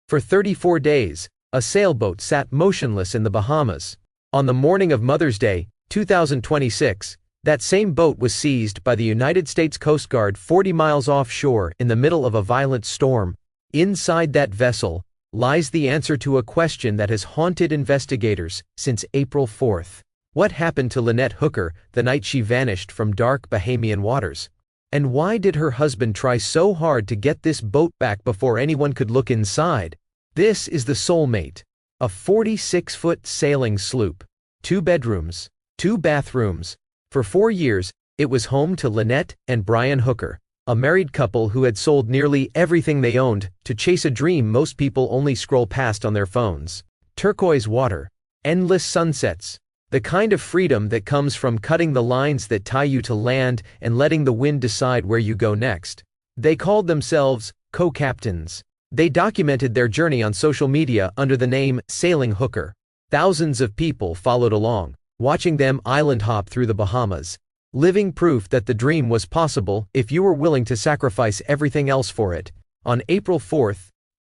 For 34 days, a sailboat sat motionless in the Bahamas. On the morning of Mother's Day, 2026, that same boat was seized by the United States Coast Guard 40 miles offshore in the middle of a violent storm. Inside that vessel lies the answer to a question that has haunted investigators since April 4th. What happened to Lynette Hooker the night she vanished from dark Bahamian waters? And why did her husband try so hard to get this boat back before anyone could look inside? This is the Soulmate, a 46-foot sailing sloop. 2 bedrooms, 2 bathrooms. For 4 years, it was home to Lynette and Brian Hooker, a married couple who had sold nearly everything they owned to chase a dream most people only scroll past on their phones. Turquoise water, endless sunsets, the kind of freedom that comes from cutting the lines that tie you to land and letting the wind decide where you go next. They called themselves co-captains. They documented their journey on social media under the name Sailing Hooker. Thousands of people followed along, watching them island hop through the Bahamas, living proof that the dream was possible if you were willing to sacrifice everything else for it. On April 4,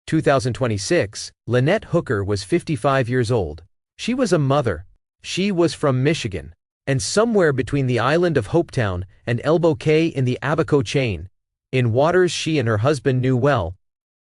2026, Lynette Hooker was 55 years old. She was a mother. She was from Michigan, and somewhere between the island of Hopetown and Elbow Cay in the Abaco chain, in waters she and her husband knew well,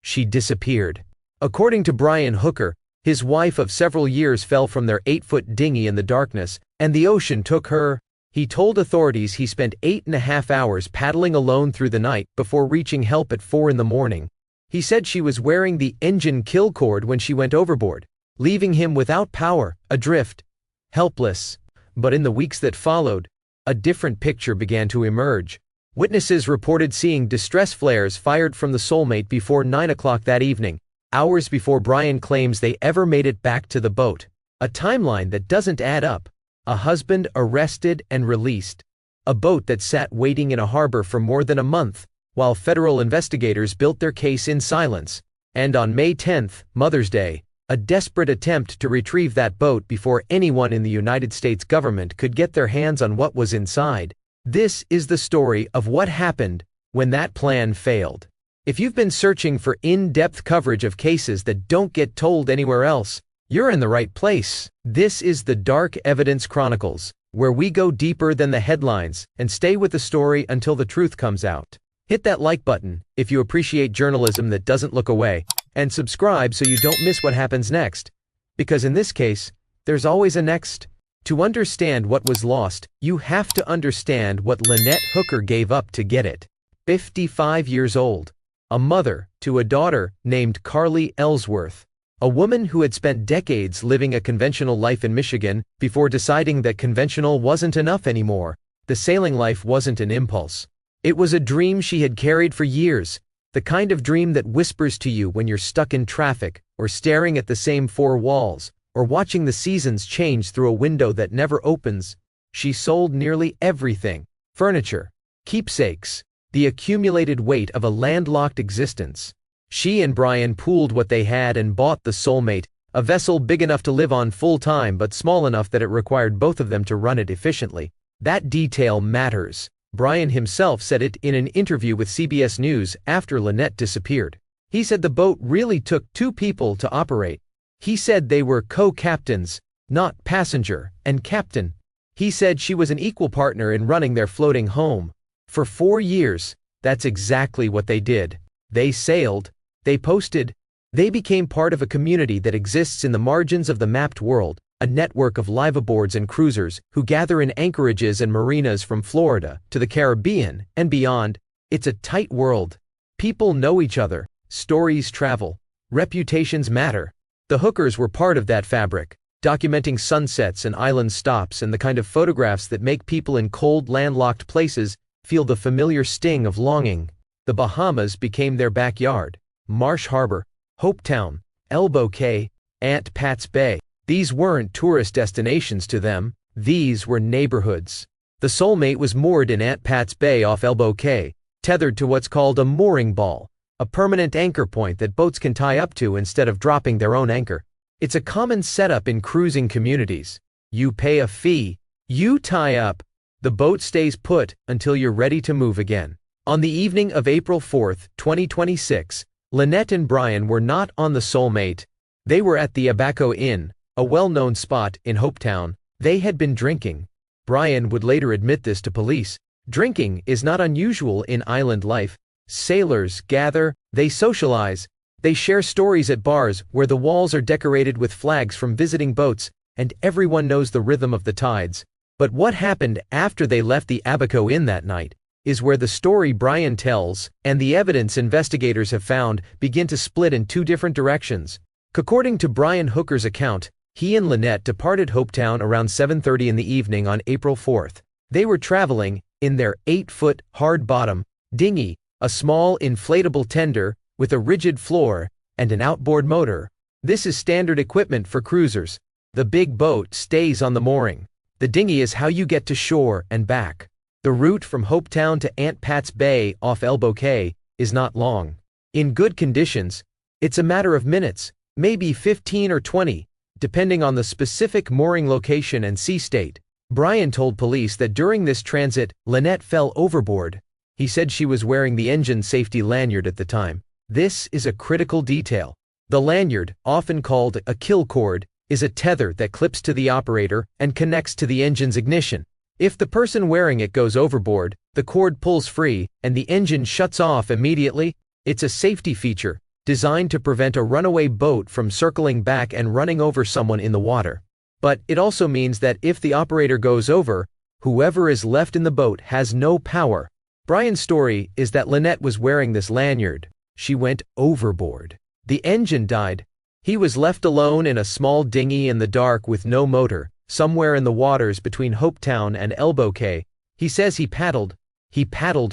she disappeared. According to Brian Hooker, his wife of several years fell from their 8-foot dinghy in the darkness, and the ocean took her. He told authorities he spent 8.5 hours paddling alone through the night before reaching help at 4 in the morning. He said she was wearing the engine kill cord when she went overboard, leaving him without power, adrift, helpless. But in the weeks that followed, a different picture began to emerge. Witnesses reported seeing distress flares fired from the Soulmate before 9 o'clock that evening, hours before Brian claims they ever made it back to the boat. A timeline that doesn't add up. A husband arrested and released. A boat that sat waiting in a harbor for more than a month, while federal investigators built their case in silence. And on May 10th, Mother's Day, a desperate attempt to retrieve that boat before anyone in the United States government could get their hands on what was inside. This is the story of what happened when that plan failed. If you've been searching for in-depth coverage of cases that don't get told anywhere else, you're in the right place. This is the Dark Evidence Chronicles, where we go deeper than the headlines and stay with the story until the truth comes out. Hit that like button if you appreciate journalism that doesn't look away, and subscribe so you don't miss what happens next. Because in this case, there's always a next. To understand what was lost, you have to understand what Lynette Hooker gave up to get it. 55 years old. A mother to a daughter named Carly Ellsworth. A woman who had spent decades living a conventional life in Michigan before deciding that conventional wasn't enough anymore. The sailing life wasn't an impulse. It was a dream she had carried for years, the kind of dream that whispers to you when you're stuck in traffic, or staring at the same 4 walls, or watching the seasons change through a window that never opens. She sold nearly everything: furniture, keepsakes, the accumulated weight of a landlocked existence. She and Brian pooled what they had and bought the Soulmate, a vessel big enough to live on full-time but small enough that it required both of them to run it efficiently. That detail matters. Brian himself said it in an interview with CBS News after Lynette disappeared. He said the boat really took 2 people to operate. He said they were co-captains, not passenger and captain. He said she was an equal partner in running their floating home. For 4 years, that's exactly what they did. They sailed, they posted, they became part of a community that exists in the margins of the mapped world, a network of liveaboards and cruisers who gather in anchorages and marinas from Florida to the Caribbean and beyond. It's a tight world. People know each other, stories travel, reputations matter. The Hookers were part of that fabric, documenting sunsets and island stops and the kind of photographs that make people in cold, landlocked places feel the familiar sting of longing. The Bahamas became their backyard. Marsh Harbor, Hopetown, Elbow Cay, Aunt Pat's Bay. These weren't tourist destinations to them. These were neighborhoods. The Soulmate was moored in Aunt Pat's Bay off Elbow Cay, tethered to what's called a mooring ball, a permanent anchor point that boats can tie up to instead of dropping their own anchor. It's a common setup in cruising communities. You pay a fee, you tie up, the boat stays put until you're ready to move again. On the evening of April 4, 2026, Lynette and Brian were not on the Soulmate. They were at the Abaco Inn, a well-known spot in Hopetown. They had been drinking. Brian would later admit this to police. Drinking is not unusual in island life. Sailors gather, they socialize, they share stories at bars where the walls are decorated with flags from visiting boats, and everyone knows the rhythm of the tides. But what happened after they left the Abaco Inn that night is where the story Brian tells and the evidence investigators have found begin to split in two different directions. According to Brian Hooker's account, he and Lynette departed Hopetown around 7:30 in the evening on April 4th. They were traveling in their 8-foot hard-bottom dinghy, a small inflatable tender with a rigid floor and an outboard motor. This is standard equipment for cruisers. The big boat stays on the mooring. The dinghy is how you get to shore and back. The route from Hopetown to Aunt Pat's Bay off Elbow Cay is not long. In good conditions, it's a matter of minutes, maybe 15 or 20, depending on the specific mooring location and sea state. Brian told police that during this transit, Lynette fell overboard. He said she was wearing the engine safety lanyard at the time. This is a critical detail. The lanyard, often called a kill cord, is a tether that clips to the operator and connects to the engine's ignition. If the person wearing it goes overboard, the cord pulls free and the engine shuts off immediately. It's a safety feature designed to prevent a runaway boat from circling back and running over someone in the water. But it also means that if the operator goes over, whoever is left in the boat has no power. Brian's story is that Lynette was wearing this lanyard. She went overboard. The engine died. He was left alone in a small dinghy in the dark with no motor, somewhere in the waters between Hopetown and Elbow Cay. He says he paddled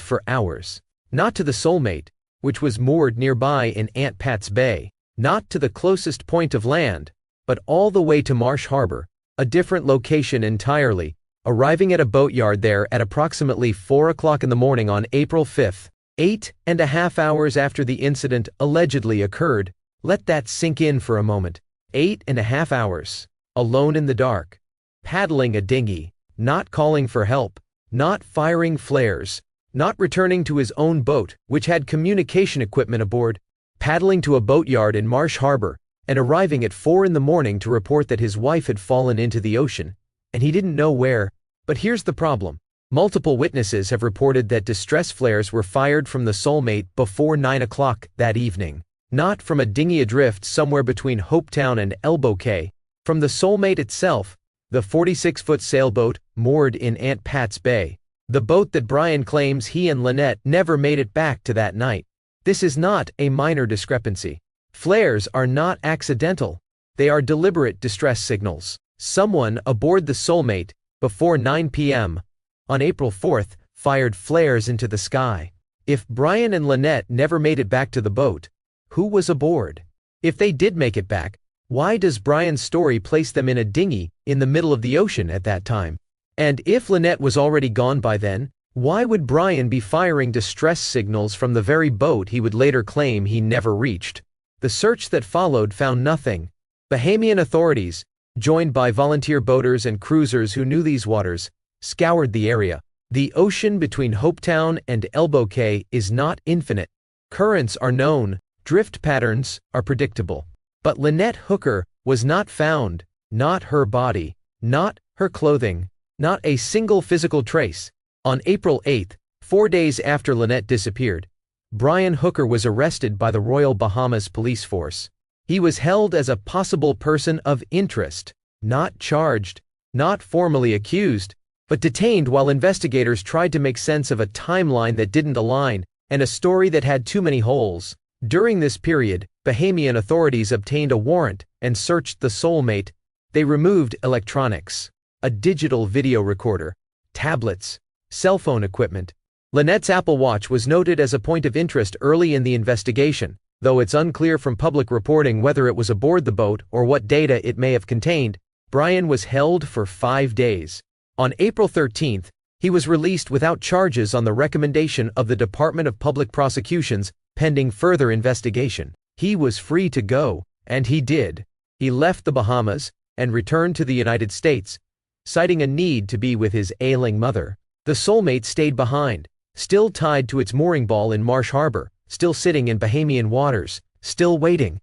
for hours. Not to the Soulmate, which was moored nearby in Aunt Pat's Bay. Not to the closest point of land, but all the way to Marsh Harbor, a different location entirely, arriving at a boatyard there at approximately 4 o'clock in the morning on April 5th, 8.5 hours after the incident allegedly occurred. Let that sink in for a moment. 8.5 hours, alone in the dark, paddling a dinghy, not calling for help, not firing flares, not returning to his own boat, which had communication equipment aboard, paddling to a boatyard in Marsh Harbor, and arriving at 4 in the morning to report that his wife had fallen into the ocean, and he didn't know where. But here's the problem. Multiple witnesses have reported that distress flares were fired from the Soulmate before 9 o'clock that evening. Not from a dinghy adrift somewhere between Hopetown and Elbow Cay. From the Soulmate itself, the 46-foot sailboat moored in Aunt Pat's Bay. The boat that Brian claims he and Lynette never made it back to that night. This is not a minor discrepancy. Flares are not accidental. They are deliberate distress signals. Someone aboard the Soulmate, before 9 p.m., on April 4th, fired flares into the sky. If Brian and Lynette never made it back to the boat, who was aboard? If they did make it back, why does Brian's story place them in a dinghy in the middle of the ocean at that time? And if Lynette was already gone by then, why would Brian be firing distress signals from the very boat he would later claim he never reached? The search that followed found nothing. Bahamian authorities, joined by volunteer boaters and cruisers who knew these waters, scoured the area. The ocean between Hopetown and Elbow Cay is not infinite. Currents are known, drift patterns are predictable. But Lynette Hooker was not found, not her body, not her clothing, not a single physical trace. On April 8th, 4 days after Lynette disappeared, Brian Hooker was arrested by the Royal Bahamas Police Force. He was held as a possible person of interest, not charged, not formally accused, but detained while investigators tried to make sense of a timeline that didn't align and a story that had too many holes. During this period, Bahamian authorities obtained a warrant and searched the Soulmate. They removed electronics, a digital video recorder, tablets, cell phone equipment. Lynette's Apple Watch was noted as a point of interest early in the investigation, though it's unclear from public reporting whether it was aboard the boat or what data it may have contained. Brian was held for 5 days. On April 13th, he was released without charges on the recommendation of the Department of Public Prosecutions, pending further investigation. He was free to go, and he did. He left the Bahamas and returned to the United States, citing a need to be with his ailing mother. The Soulmate stayed behind, still tied to its mooring ball in Marsh Harbor, still sitting in Bahamian waters, still waiting.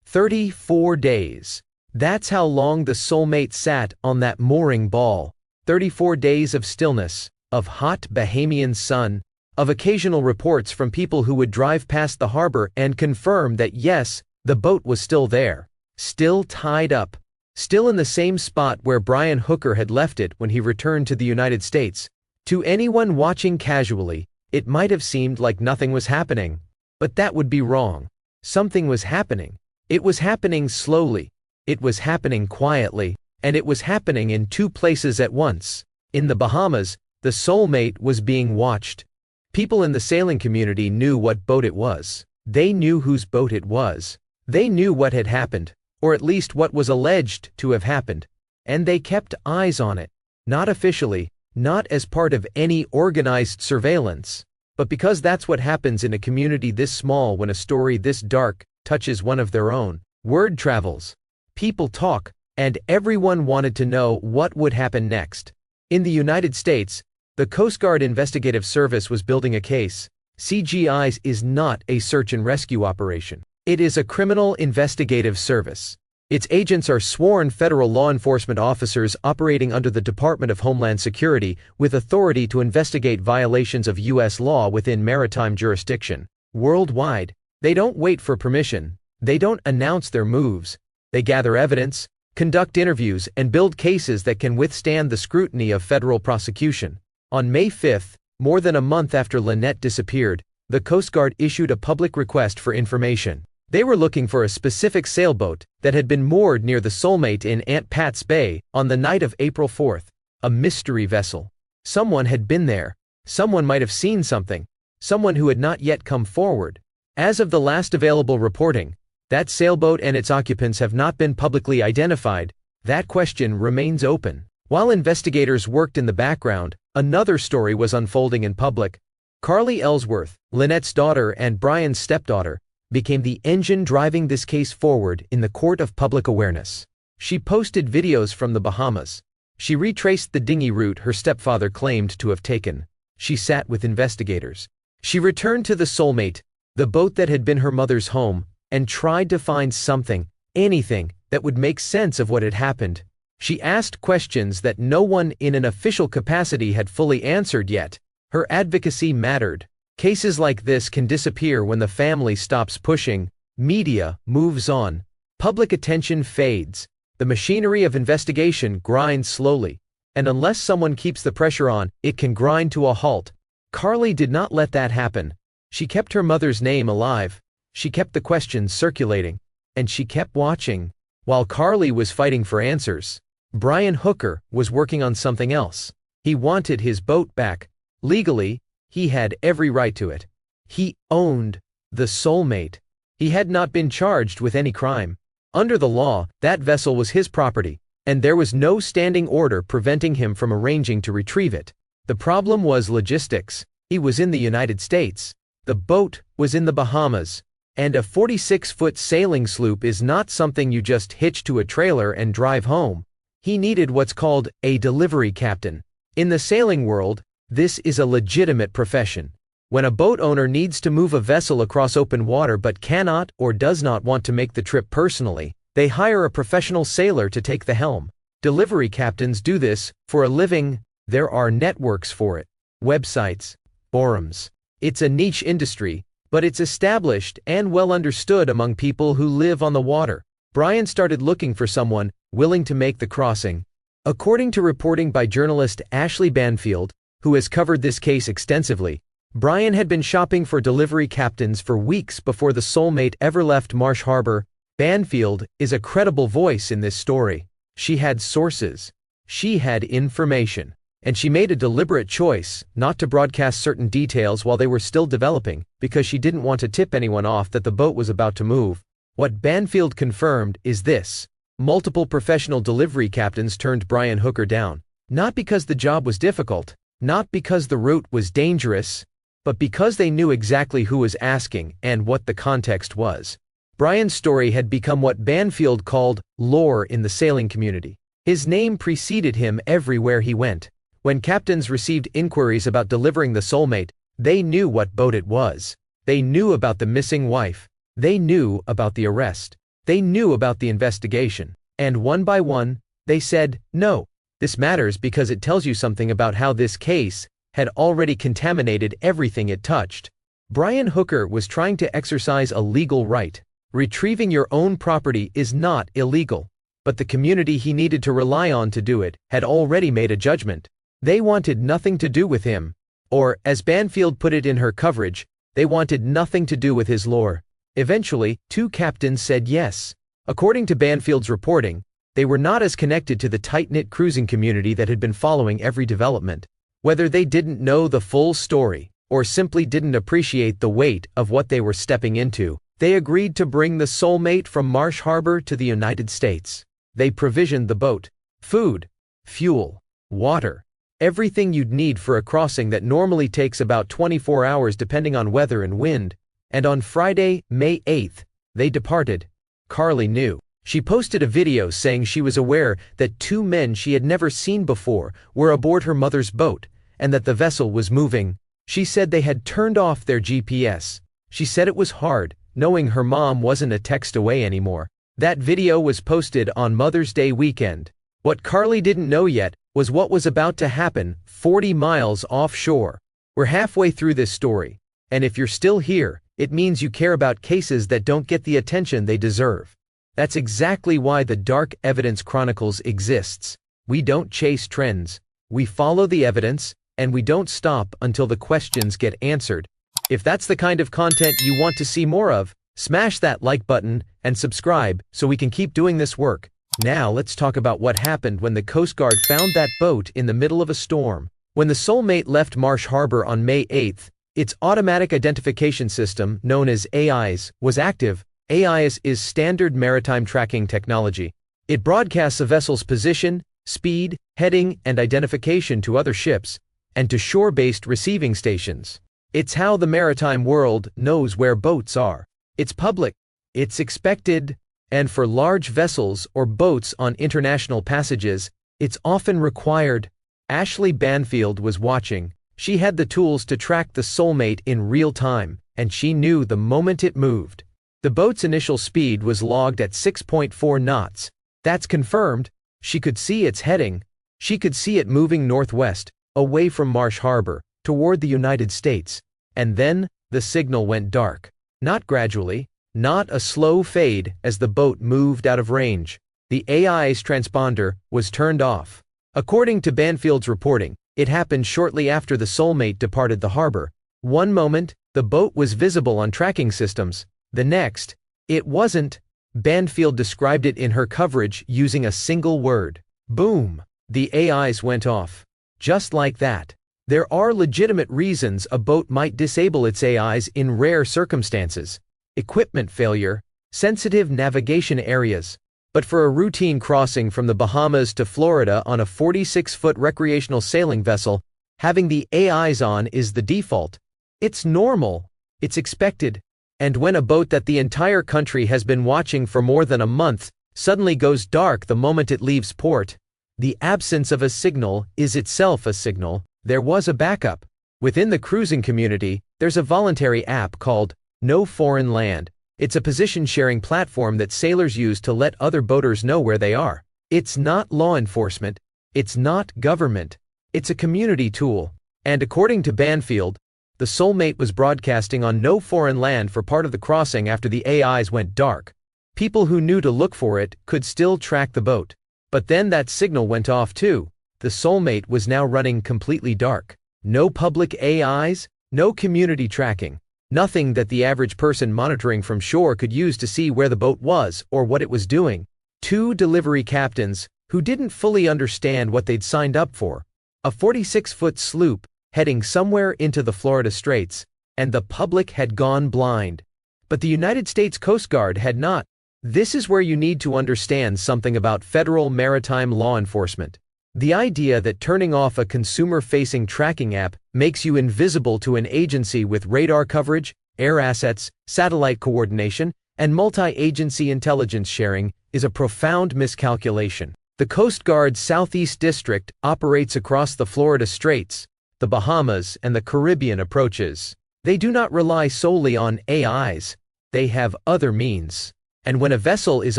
34 days. That's how long the soulmate sat on that mooring ball. 34 days of stillness, of hot Bahamian sun, of occasional reports from people who would drive past the harbor and confirm that yes, the boat was still there, still tied up, still in the same spot where Brian Hooker had left it when he returned to the United States. To anyone watching casually, it might have seemed like nothing was happening, but that would be wrong. Something was happening. It was happening slowly, it was happening quietly, and it was happening in two places at once. In the Bahamas, the soulmate was being watched. People in the sailing community knew what boat it was. They knew whose boat it was. They knew what had happened, or at least what was alleged to have happened, and they kept eyes on it, not officially, not as part of any organized surveillance, but because that's what happens in a community this small when a story this dark touches one of their own. Word travels, people talk, and everyone wanted to know what would happen next. In the United States, the Coast Guard Investigative Service was building a case. CGI's is not a search and rescue operation. It is a criminal investigative service. Its agents are sworn federal law enforcement officers operating under the Department of Homeland Security with authority to investigate violations of U.S. law within maritime jurisdiction. Worldwide, they don't wait for permission. They don't announce their moves. They gather evidence, conduct interviews, and build cases that can withstand the scrutiny of federal prosecution. On May 5, more than a month after Lynette disappeared, the Coast Guard issued a public request for information. They were looking for a specific sailboat that had been moored near the soulmate in Aunt Pat's Bay on the night of April 4. A mystery vessel. Someone had been there. Someone might have seen something. Someone who had not yet come forward. As of the last available reporting, that sailboat and its occupants have not been publicly identified. That question remains open. While investigators worked in the background, another story was unfolding in public. Carly Ellsworth, Lynette's daughter and Brian's stepdaughter, became the engine driving this case forward in the court of public awareness. She posted videos from the Bahamas. She retraced the dinghy route her stepfather claimed to have taken. She sat with investigators. She returned to the soulmate, the boat that had been her mother's home, and tried to find something, anything, that would make sense of what had happened. She asked questions that no one in an official capacity had fully answered yet. Her advocacy mattered. Cases like this can disappear when the family stops pushing, media moves on, public attention fades, the machinery of investigation grinds slowly, and unless someone keeps the pressure on, it can grind to a halt. Carly did not let that happen. She kept her mother's name alive. She kept the questions circulating, and she kept watching. While Carly was fighting for answers, Brian Hooker was working on something else. He wanted his boat back. Legally, he had every right to it. He owned the soulmate. He had not been charged with any crime. Under the law, that vessel was his property, and there was no standing order preventing him from arranging to retrieve it. The problem was logistics. He was in the United States. The boat was in the Bahamas. And a 46-foot sailing sloop is not something you just hitch to a trailer and drive home. He needed what's called a delivery captain. In the sailing world, this is a legitimate profession. When a boat owner needs to move a vessel across open water but cannot or does not want to make the trip personally, they hire a professional sailor to take the helm. Delivery captains do this for a living. There are networks for it, websites, forums. It's a niche industry, but it's established and well understood among people who live on the water. Brian started looking for someone willing to make the crossing. According to reporting by journalist Ashley Banfield, who has covered this case extensively, Brian had been shopping for delivery captains for weeks before the soulmate ever left Marsh Harbor. Banfield is a credible voice in this story. She had sources. She had information. And she made a deliberate choice not to broadcast certain details while they were still developing, because she didn't want to tip anyone off that the boat was about to move. What Banfield confirmed is this: multiple professional delivery captains turned Brian Hooker down. Not because the job was difficult, not because the route was dangerous, but because they knew exactly who was asking and what the context was. Brian's story had become what Banfield called lore in the sailing community. His name preceded him everywhere he went. When captains received inquiries about delivering the soulmate, they knew what boat it was. They knew about the missing wife. They knew about the arrest. They knew about the investigation. And one by one, they said, no. This matters because it tells you something about how this case had already contaminated everything it touched. Brian Hooker was trying to exercise a legal right. Retrieving your own property is not illegal. But the community he needed to rely on to do it had already made a judgment. They wanted nothing to do with him. Or, as Banfield put it in her coverage, they wanted nothing to do with his lore. Eventually, 2 captains said yes. According to Banfield's reporting, they were not as connected to the tight-knit cruising community that had been following every development. Whether they didn't know the full story, or simply didn't appreciate the weight of what they were stepping into, they agreed to bring the soulmate from Marsh Harbor to the United States. They provisioned the boat, food, fuel, water, everything you'd need for a crossing that normally takes about 24 hours depending on weather and wind, and on Friday, May 8th, they departed. Carly knew. She posted a video saying she was aware that 2 men she had never seen before were aboard her mother's boat, and that the vessel was moving. She said they had turned off their GPS. She said it was hard, knowing her mom wasn't a text away anymore. That video was posted on Mother's Day weekend. What Carly didn't know yet was what was about to happen 40 miles offshore. We're halfway through this story, and if you're still here, it means you care about cases that don't get the attention they deserve. That's exactly why the Dark Evidence Chronicles exists. We don't chase trends. We follow the evidence, and we don't stop until the questions get answered. If that's the kind of content you want to see more of, smash that like button and subscribe so we can keep doing this work. Now let's talk about what happened when the Coast Guard found that boat in the middle of a storm. When the soulmate left Marsh Harbor on May 8th, its automatic identification system, known as AIS, was active. AIS is standard maritime tracking technology. It broadcasts a vessel's position, speed, heading, and identification to other ships, and to shore-based receiving stations. It's how the maritime world knows where boats are. It's public, it's expected, and for large vessels or boats on international passages, it's often required. Ashley Banfield was watching. She had the tools to track the soulmate in real time, and she knew the moment it moved. The boat's initial speed was logged at 6.4 knots. That's confirmed. She could see its heading. She could see it moving northwest, away from Marsh Harbor, toward the United States. And then, the signal went dark. Not gradually, not a slow fade as the boat moved out of range. The AI's transponder was turned off. According to Banfield's reporting, it happened shortly after the soulmate departed the harbor. One moment, the boat was visible on tracking systems. The next, it wasn't. Banfield described it in her coverage using a single word. Boom. The AIs went off. Just like that. There are legitimate reasons a boat might disable its AIs in rare circumstances. Equipment failure, sensitive navigation areas. But for a routine crossing from the Bahamas to Florida on a 46-foot recreational sailing vessel, having the AIs on is the default. It's normal. It's expected. And when a boat that the entire country has been watching for more than a month suddenly goes dark the moment it leaves port, the absence of a signal is itself a signal. There was a backup. Within the cruising community, there's a voluntary app called No Foreign Land. It's a position-sharing platform that sailors use to let other boaters know where they are. It's not law enforcement. It's not government. It's a community tool. And according to Banfield, the soulmate was broadcasting on No Foreign Land for part of the crossing after the AIs went dark. People who knew to look for it could still track the boat. But then that signal went off too. The soulmate was now running completely dark. No public AIs, no community tracking. Nothing that the average person monitoring from shore could use to see where the boat was or what it was doing. 2 delivery captains, who didn't fully understand what they'd signed up for. A 46-foot sloop, heading somewhere into the Florida Straits, and the public had gone blind. But the United States Coast Guard had not. This is where you need to understand something about federal maritime law enforcement. The idea that turning off a consumer-facing tracking app makes you invisible to an agency with radar coverage, air assets, satellite coordination, and multi-agency intelligence sharing is a profound miscalculation. The Coast Guard's Southeast District operates across the Florida Straits, the Bahamas, and the Caribbean approaches. They do not rely solely on AIs, they have other means. And when a vessel is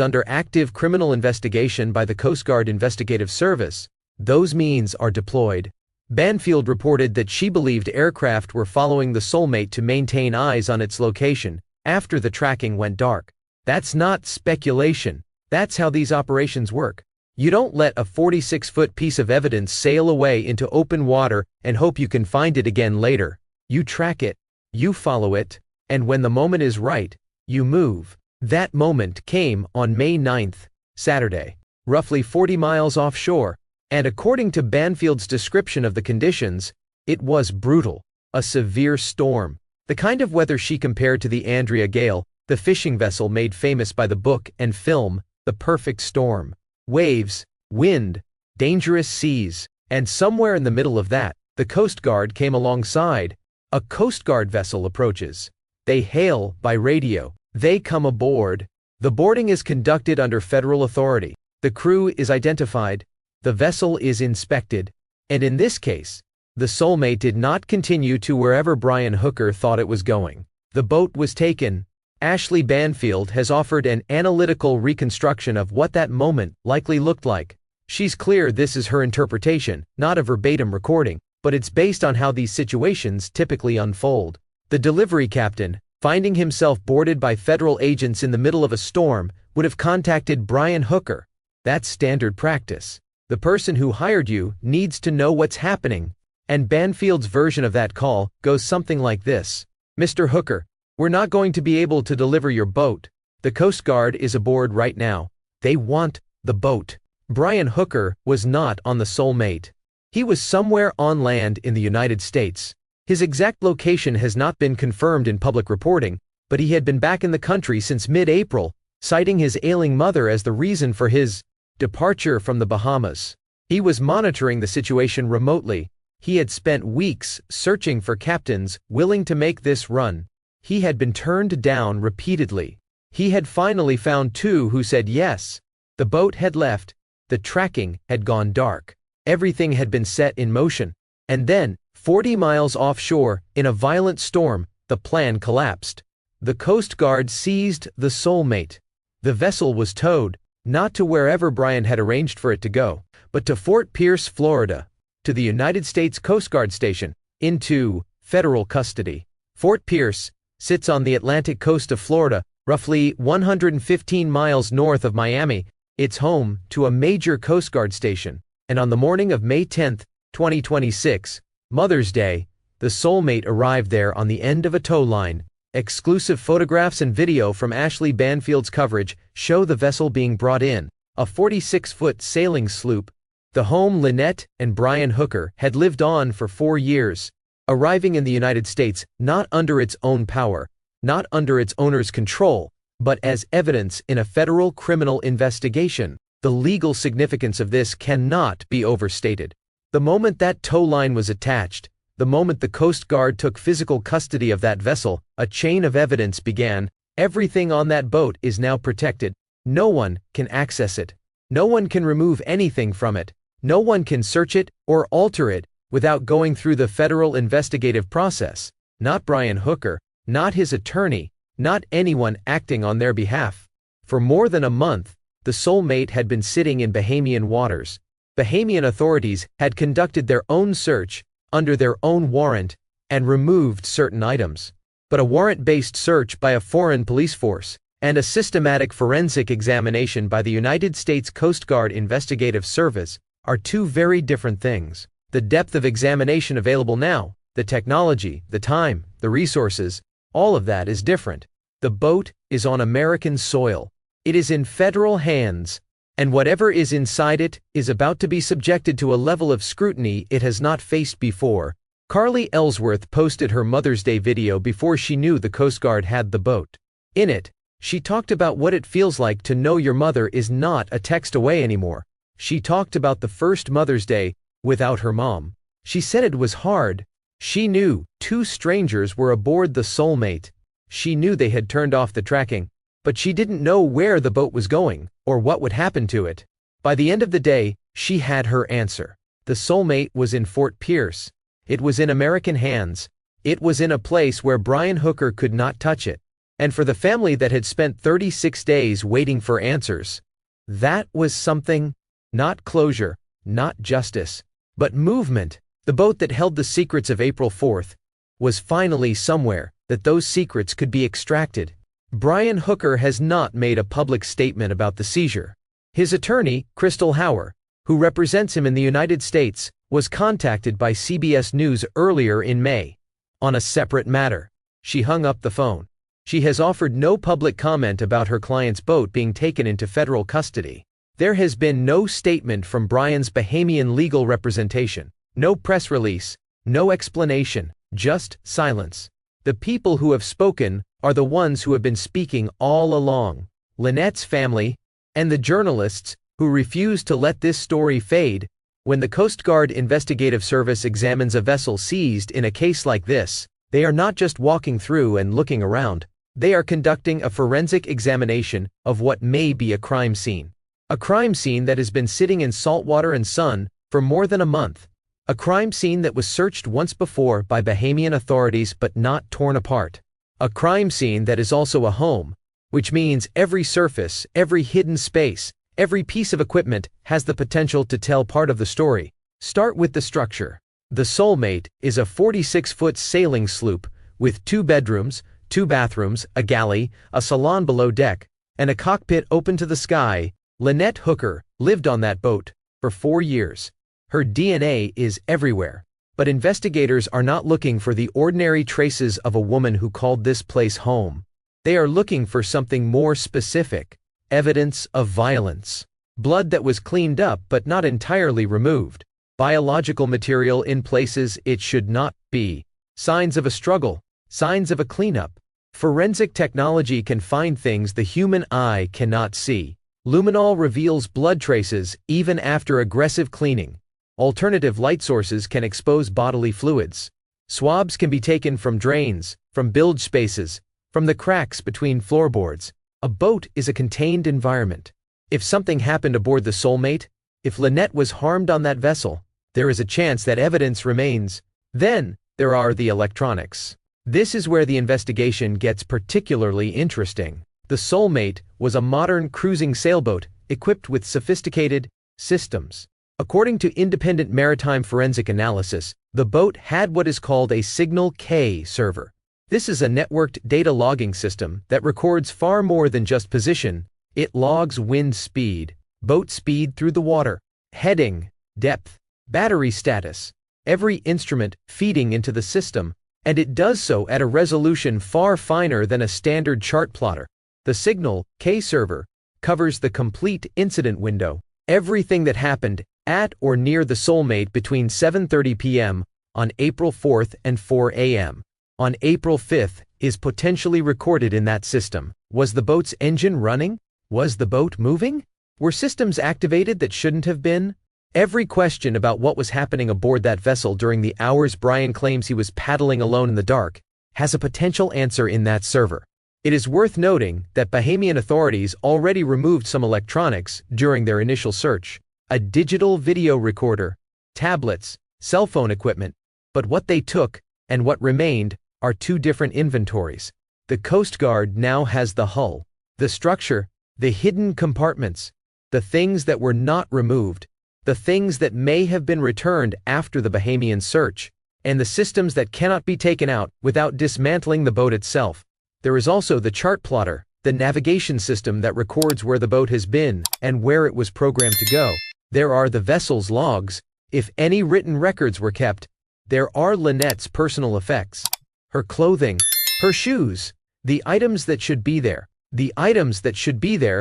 under active criminal investigation by the Coast Guard Investigative Service, those means are deployed. Banfield reported that she believed aircraft were following the Soulmate to maintain eyes on its location after the tracking went dark. That's not speculation. That's how these operations work. You don't let a 46-foot piece of evidence sail away into open water and hope you can find it again later. You track it, you follow it, and when the moment is right, you move. That moment came on May 9th, Saturday, roughly 40 miles offshore, and according to Banfield's description of the conditions, it was brutal, a severe storm, the kind of weather she compared to the Andrea Gale, the fishing vessel made famous by the book and film, The Perfect Storm. Waves, wind, dangerous seas, and somewhere in the middle of that, the Coast Guard came alongside. A Coast Guard vessel approaches. They hail by radio. They come aboard. The boarding is conducted under federal authority. The crew is identified. The vessel is inspected. And in this case, the Soulmate did not continue to wherever Brian Hooker thought it was going. The boat was taken. Ashley Banfield has offered an analytical reconstruction of what that moment likely looked like. She's clear this is her interpretation, not a verbatim recording, but it's based on how these situations typically unfold. The delivery captain, finding himself boarded by federal agents in the middle of a storm, would have contacted Brian Hooker. That's standard practice. The person who hired you needs to know what's happening. And Banfield's version of that call goes something like this. Mr. Hooker, we're not going to be able to deliver your boat. The Coast Guard is aboard right now. They want the boat. Brian Hooker was not on the Soulmate. He was somewhere on land in the United States. His exact location has not been confirmed in public reporting, but he had been back in the country since mid-April, citing his ailing mother as the reason for his departure from the Bahamas. He was monitoring the situation remotely. He had spent weeks searching for captains willing to make this run. He had been turned down repeatedly. He had finally found two who said yes. The boat had left. The tracking had gone dark. Everything had been set in motion. And then, 40 miles offshore, in a violent storm, the plan collapsed. The Coast Guard seized the Soulmate. The vessel was towed, not to wherever Brian had arranged for it to go, but to Fort Pierce, Florida, to the United States Coast Guard Station, into federal custody. Fort Pierce sits on the Atlantic coast of Florida, roughly 115 miles north of Miami. It's home to a major Coast Guard station. And on the morning of May 10, 2026, Mother's Day, the Soulmate arrived there on the end of a tow line. Exclusive photographs and video from Ashley Banfield's coverage show the vessel being brought in, a 46-foot sailing sloop. The home Lynette and Brian Hooker had lived on for 4 years, arriving in the United States not under its own power, not under its owner's control, but as evidence in a federal criminal investigation. The legal significance of this cannot be overstated. The moment that tow line was attached, the moment the Coast Guard took physical custody of that vessel, a chain of evidence began. Everything on that boat is now protected. No one can access it. No one can remove anything from it. No one can search it or alter it without going through the federal investigative process. Not Brian Hooker, not his attorney, not anyone acting on their behalf. For more than a month, the Soulmate had been sitting in Bahamian waters. Bahamian authorities had conducted their own search under their own warrant and removed certain items. But a warrant-based search by a foreign police force and a systematic forensic examination by the United States Coast Guard Investigative Service are two very different things. The depth of examination available now, the technology, the time, the resources, all of that is different. The boat is on American soil. It is in federal hands, and whatever is inside it is about to be subjected to a level of scrutiny it has not faced before. Carly Ellsworth posted her Mother's Day video before she knew the Coast Guard had the boat. In it, she talked about what it feels like to know your mother is not a text away anymore. She talked about the first Mother's Day without her mom. She said it was hard. She knew 2 strangers were aboard the Soulmate. She knew they had turned off the tracking, but she didn't know where the boat was going or what would happen to it. By the end of the day, she had her answer. The Soulmate was in Fort Pierce. It was in American hands. It was in a place where Brian Hooker could not touch it. And for the family that had spent 36 days waiting for answers, that was something. Not closure, not justice, but movement. The boat that held the secrets of April 4th was finally somewhere that those secrets could be extracted. Brian Hooker has not made a public statement about the seizure. His attorney, Crystal Hauer, who represents him in the United States, was contacted by CBS News earlier in May. On a separate matter, she hung up the phone. She has offered no public comment about her client's boat being taken into federal custody. There has been no statement from Brian's Bahamian legal representation, no press release, no explanation, just silence. The people who have spoken are the ones who have been speaking all along: Lynette's family and the journalists who refuse to let this story fade. When the Coast Guard Investigative Service examines a vessel seized in a case like this, they are not just walking through and looking around. They are conducting a forensic examination of what may be a crime scene. A crime scene that has been sitting in salt water and sun for more than a month. A crime scene that was searched once before by Bahamian authorities but not torn apart. A crime scene that is also a home, which means every surface, every hidden space, every piece of equipment has the potential to tell part of the story. Start with the structure. The Soulmate is a 46-foot sailing sloop with 2 bedrooms, 2 bathrooms, a galley, a salon below deck, and a cockpit open to the sky. Lynette Hooker lived on that boat for 4 years. Her DNA is everywhere. But investigators are not looking for the ordinary traces of a woman who called this place home. They are looking for something more specific: evidence of violence. Blood that was cleaned up but not entirely removed. Biological material in places it should not be. Signs of a struggle. Signs of a cleanup. Forensic technology can find things the human eye cannot see. Luminol reveals blood traces even after aggressive cleaning. Alternative light sources can expose bodily fluids. Swabs can be taken from drains, from bilge spaces, from the cracks between floorboards. A boat is a contained environment. If something happened aboard the Soulmate, if Lynette was harmed on that vessel, there is a chance that evidence remains. Then, there are the electronics. This is where the investigation gets particularly interesting. The Soulmate was a modern cruising sailboat equipped with sophisticated systems. According to independent maritime forensic analysis, the boat had what is called a Signal K server. This is a networked data logging system that records far more than just position. It logs wind speed, boat speed through the water, heading, depth, battery status, every instrument feeding into the system, and it does so at a resolution far finer than a standard chart plotter. The Signal K server covers the complete incident window, everything that happened at or near the Soulmate between 7:30 p.m. on April 4th and 4 a.m. on April 5th is potentially recorded in that system. Was the boat's engine running? Was the boat moving? Were systems activated that shouldn't have been? Every question about what was happening aboard that vessel during the hours Brian claims he was paddling alone in the dark has a potential answer in that server. It is worth noting that Bahamian authorities already removed some electronics during their initial search: a digital video recorder, tablets, cell phone equipment, but what they took and what remained are 2 different inventories. The Coast Guard now has the hull, the structure, the hidden compartments, the things that were not removed, the things that may have been returned after the Bahamian search, and the systems that cannot be taken out without dismantling the boat itself. There is also the chart plotter, the navigation system that records where the boat has been and where it was programmed to go. There are the vessel's logs, if any written records were kept. There are Lynette's personal effects, her clothing, her shoes, the items that should be there,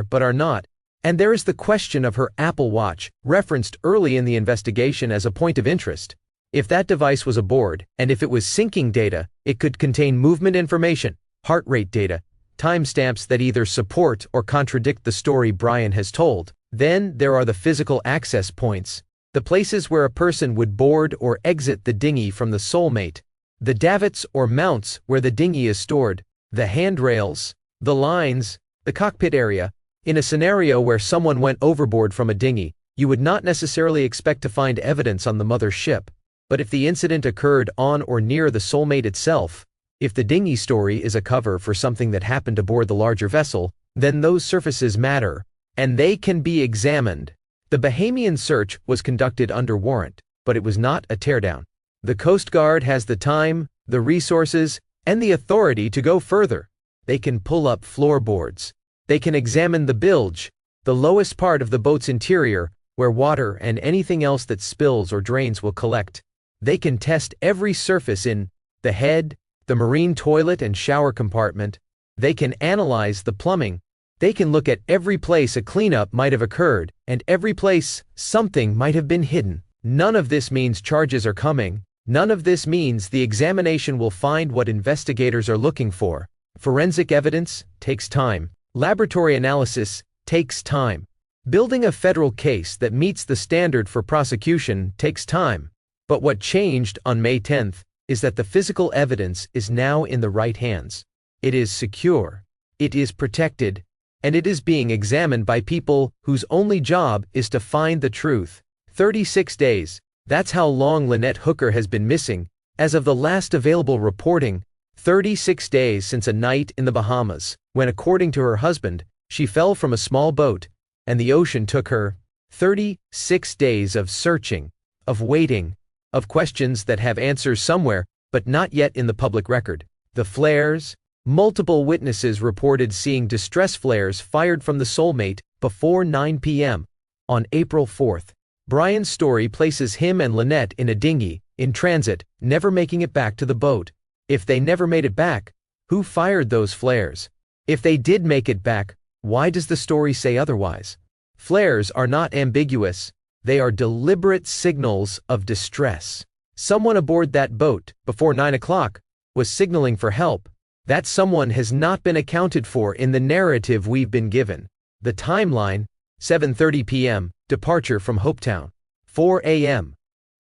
but are not. And there is the question of her Apple Watch, referenced early in the investigation as a point of interest. If that device was aboard, and if it was syncing data, it could contain movement information, heart rate data, timestamps that either support or contradict the story Brian has told. Then there are the physical access points, the places where a person would board or exit the dinghy from the Soulmate, the davits or mounts where the dinghy is stored, the handrails, the lines, the cockpit area. In a scenario where someone went overboard from a dinghy, you would not necessarily expect to find evidence on the mother ship. But if the incident occurred on or near the soulmate itself, if the dinghy story is a cover for something that happened aboard the larger vessel, then those surfaces matter, and they can be examined. The Bahamian search was conducted under warrant, but it was not a teardown. The Coast Guard has the time, the resources, and the authority to go further. They can pull up floorboards. They can examine the bilge, the lowest part of the boat's interior, where water and anything else that spills or drains will collect. They can test every surface in the head, the marine toilet and shower compartment. They can analyze the plumbing. They can look at every place a cleanup might have occurred, and every place something might have been hidden. None of this means charges are coming. None of this means the examination will find what investigators are looking for. Forensic evidence takes time. Laboratory analysis takes time. Building a federal case that meets the standard for prosecution takes time. But what changed on May 10th is that the physical evidence is now in the right hands. It is secure, it is protected, and it is being examined by people whose only job is to find the truth. 36 days. That's how long Lynette Hooker has been missing, as of the last available reporting. 36 days since a night in the Bahamas, when according to her husband, she fell from a small boat, and the ocean took her. 36 days of searching, of waiting, of questions that have answers somewhere, but not yet in the public record. The flares. Multiple witnesses reported seeing distress flares fired from the soulmate before 9 p.m. on April 4th. Brian's story places him and Lynette in a dinghy, in transit, never making it back to the boat. If they never made it back, who fired those flares? If they did make it back, why does the story say otherwise? Flares are not ambiguous. They are deliberate signals of distress. Someone aboard that boat, before 9 o'clock, was signaling for help. That someone has not been accounted for in the narrative we've been given. The timeline: 7:30 p.m., departure from Hopetown. 4 a.m.,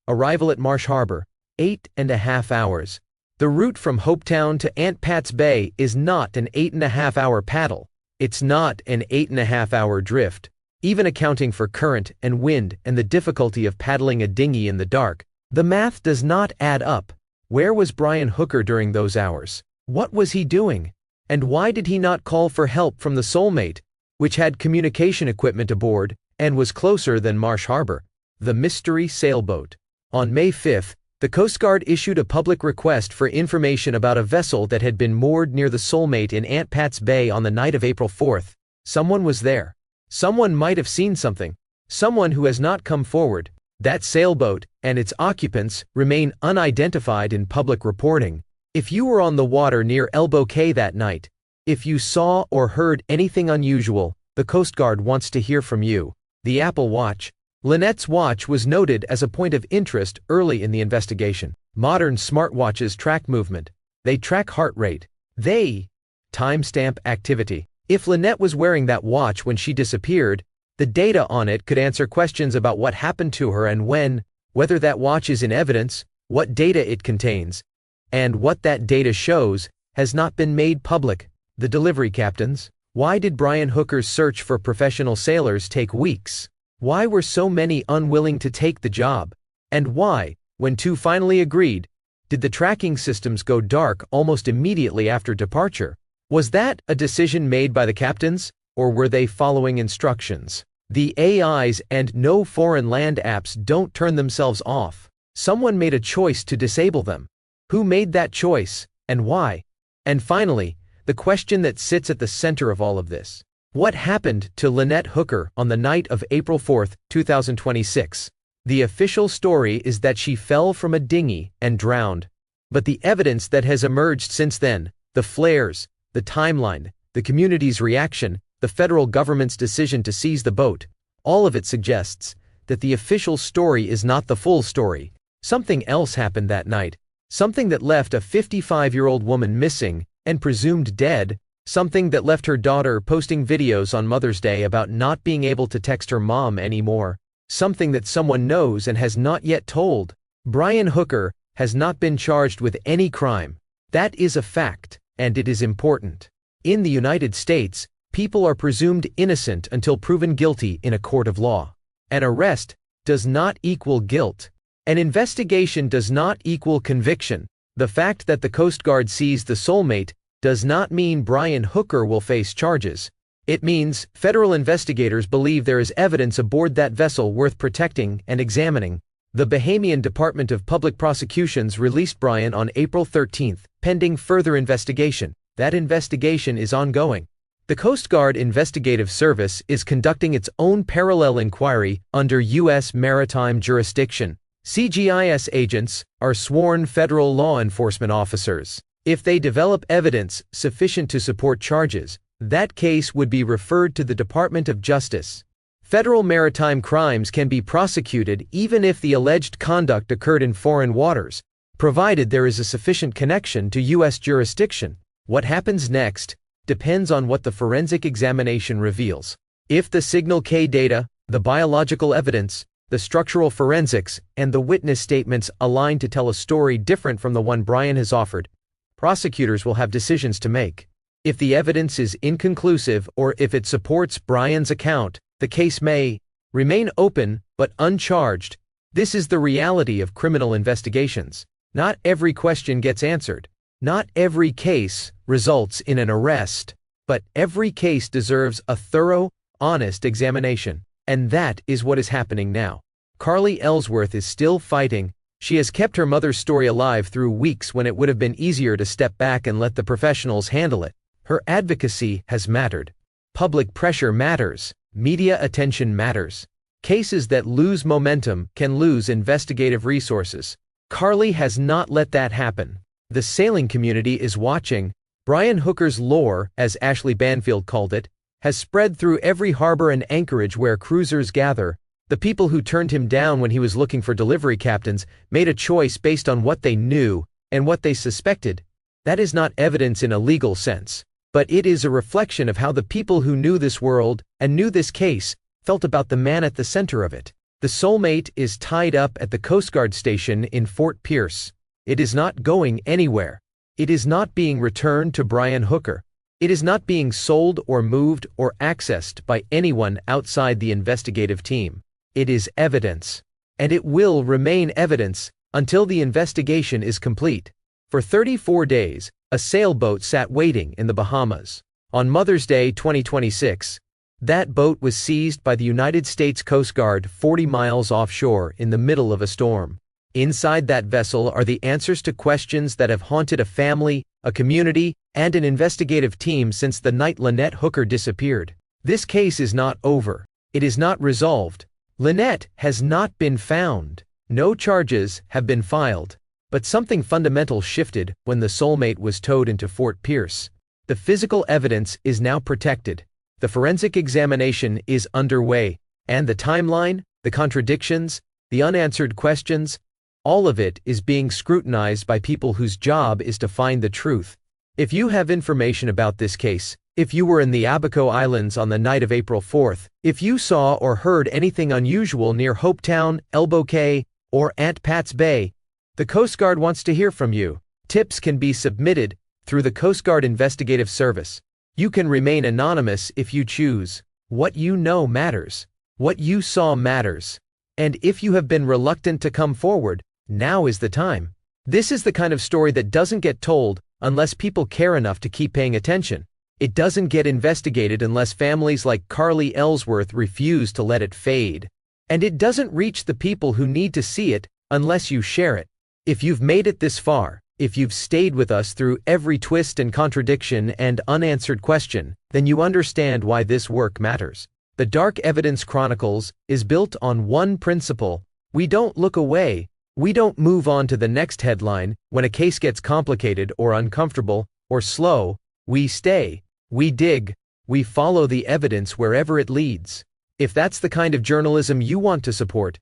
arrival at Marsh Harbor, 8.5 hours. The route from Hopetown to Aunt Pat's Bay is not an 8.5-hour paddle. It's not an 8.5-hour drift. Even accounting for current and wind and the difficulty of paddling a dinghy in the dark, the math does not add up. Where was Brian Hooker during those hours? What was he doing? And why did he not call for help from the soulmate, which had communication equipment aboard and was closer than Marsh Harbor? The mystery sailboat. On May 5th, the Coast Guard issued a public request for information about a vessel that had been moored near the soulmate in Aunt Pat's Bay on the night of April 4th. Someone was there. Someone might have seen something. Someone who has not come forward. That sailboat and its occupants remain unidentified in public reporting. If you were on the water near Elbow Cay that night, if you saw or heard anything unusual, the Coast Guard wants to hear from you. The Apple Watch. Lynette's watch was noted as a point of interest early in the investigation. Modern smartwatches track movement. They track heart rate. They timestamp activity. If Lynette was wearing that watch when she disappeared, the data on it could answer questions about what happened to her and when, whether that watch is in evidence, what data it contains, and what that data shows has not been made public. The delivery captains. Why did Brian Hooker's search for professional sailors take weeks? Why were so many unwilling to take the job? And why, when two finally agreed, did the tracking systems go dark almost immediately after departure? Was that a decision made by the captains, or were they following instructions? The AIs and no foreign land apps don't turn themselves off. Someone made a choice to disable them. Who made that choice, and why? And finally, the question that sits at the center of all of this. What happened to Lynette Hooker on the night of April 4, 2026? The official story is that she fell from a dinghy and drowned. But the evidence that has emerged since then, the flares, the timeline, the community's reaction, the federal government's decision to seize the boat, all of it suggests that the official story is not the full story. Something else happened that night. Something that left a 55-year-old woman missing and presumed dead. Something that left her daughter posting videos on Mother's Day about not being able to text her mom anymore. Something that someone knows and has not yet told. Brian Hooker has not been charged with any crime. That is a fact, and it is important. In the United States, people are presumed innocent until proven guilty in a court of law. An arrest does not equal guilt. An investigation does not equal conviction. The fact that the Coast Guard seized the soulmate does not mean Brian Hooker will face charges. It means federal investigators believe there is evidence aboard that vessel worth protecting and examining. The Bahamian Department of Public Prosecutions released Brian on April 13, pending further investigation. That investigation is ongoing. The Coast Guard Investigative Service is conducting its own parallel inquiry under U.S. maritime jurisdiction. CGIS agents are sworn federal law enforcement officers. If they develop evidence sufficient to support charges, that case would be referred to the Department of Justice. Federal maritime crimes can be prosecuted even if the alleged conduct occurred in foreign waters, provided there is a sufficient connection to U.S. jurisdiction. What happens next depends on what the forensic examination reveals. If the Signal K data, the biological evidence, the structural forensics, and the witness statements align to tell a story different from the one Brian has offered, prosecutors will have decisions to make. If the evidence is inconclusive or if it supports Brian's account, the case may remain open but uncharged. This is the reality of criminal investigations. Not every question gets answered. Not every case results in an arrest, but every case deserves a thorough, honest examination. And that is what is happening now. Carly Ellsworth is still fighting. She has kept her mother's story alive through weeks when it would have been easier to step back and let the professionals handle it. Her advocacy has mattered. Public pressure matters. Media attention matters. Cases that lose momentum can lose investigative resources. Carly has not let that happen. The sailing community is watching. Brian Hooker's lore, as Ashley Banfield called it, has spread through every harbor and anchorage where cruisers gather. The people who turned him down when he was looking for delivery captains made a choice based on what they knew and what they suspected. That is not evidence in a legal sense, but it is a reflection of how the people who knew this world and knew this case felt about the man at the center of it. The soulmate is tied up at the Coast Guard station in Fort Pierce. It is not going anywhere. It is not being returned to Brian Hooker. It is not being sold or moved or accessed by anyone outside the investigative team. It is evidence. And it will remain evidence until the investigation is complete. For 34 days, a sailboat sat waiting in the Bahamas. On Mother's Day 2026, that boat was seized by the United States Coast Guard 40 miles offshore in the middle of a storm. Inside that vessel are the answers to questions that have haunted a family, a community, and an investigative team since the night Lynette Hooker disappeared. This case is not over. It is not resolved. Lynette has not been found. No charges have been filed. But something fundamental shifted when the soulmate was towed into Fort Pierce. The physical evidence is now protected. The forensic examination is underway. And the timeline, the contradictions, the unanswered questions, all of it is being scrutinized by people whose job is to find the truth. If you have information about this case, if you were in the Abaco Islands on the night of April 4th, if you saw or heard anything unusual near Hopetown, Elbow Cay, or Aunt Pat's Bay, the Coast Guard wants to hear from you. Tips can be submitted through the Coast Guard Investigative Service. You can remain anonymous if you choose. What you know matters. What you saw matters. And if you have been reluctant to come forward, now is the time. This is the kind of story that doesn't get told unless people care enough to keep paying attention. It doesn't get investigated unless families like Carly Ellsworth refuse to let it fade. And it doesn't reach the people who need to see it unless you share it. If you've made it this far, if you've stayed with us through every twist and contradiction and unanswered question, then you understand why this work matters. The Dark Evidence Chronicles is built on one principle. We don't look away. We don't move on to the next headline when a case gets complicated or uncomfortable or slow. We stay. We dig. We follow the evidence wherever it leads. If that's the kind of journalism you want to support,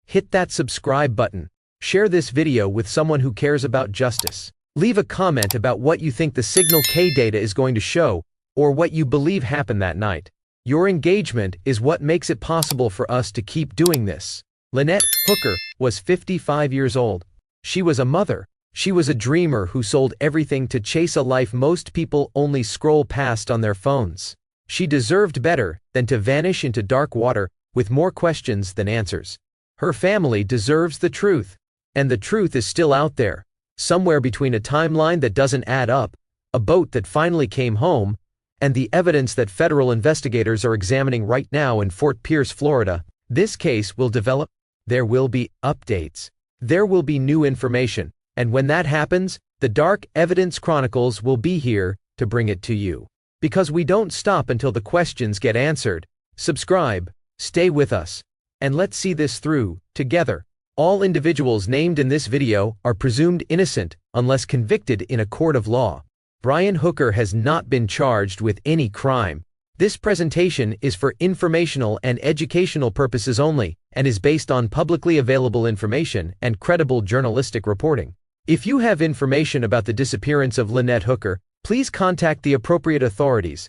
hit that subscribe button. Share this video with someone who cares about justice. Leave a comment about what you think the Signal K data is going to show or what you believe happened that night. Your engagement is what makes it possible for us to keep doing this. Lynette Hooker was 55 years old. She was a mother. She was a dreamer who sold everything to chase a life most people only scroll past on their phones. She deserved better than to vanish into dark water with more questions than answers. Her family deserves the truth. And the truth is still out there, somewhere between a timeline that doesn't add up, a boat that finally came home, and the evidence that federal investigators are examining right now in Fort Pierce, Florida. This case will develop. There will be updates. There will be new information. And when that happens, the Dark Evidence Chronicles will be here to bring it to you. Because we don't stop until the questions get answered. Subscribe, stay with us, and let's see this through, together. All individuals named in this video are presumed innocent unless convicted in a court of law. Brian Hooker has not been charged with any crime. This presentation is for informational and educational purposes only, and is based on publicly available information and credible journalistic reporting. If you have information about the disappearance of Lynette Hooker, please contact the appropriate authorities.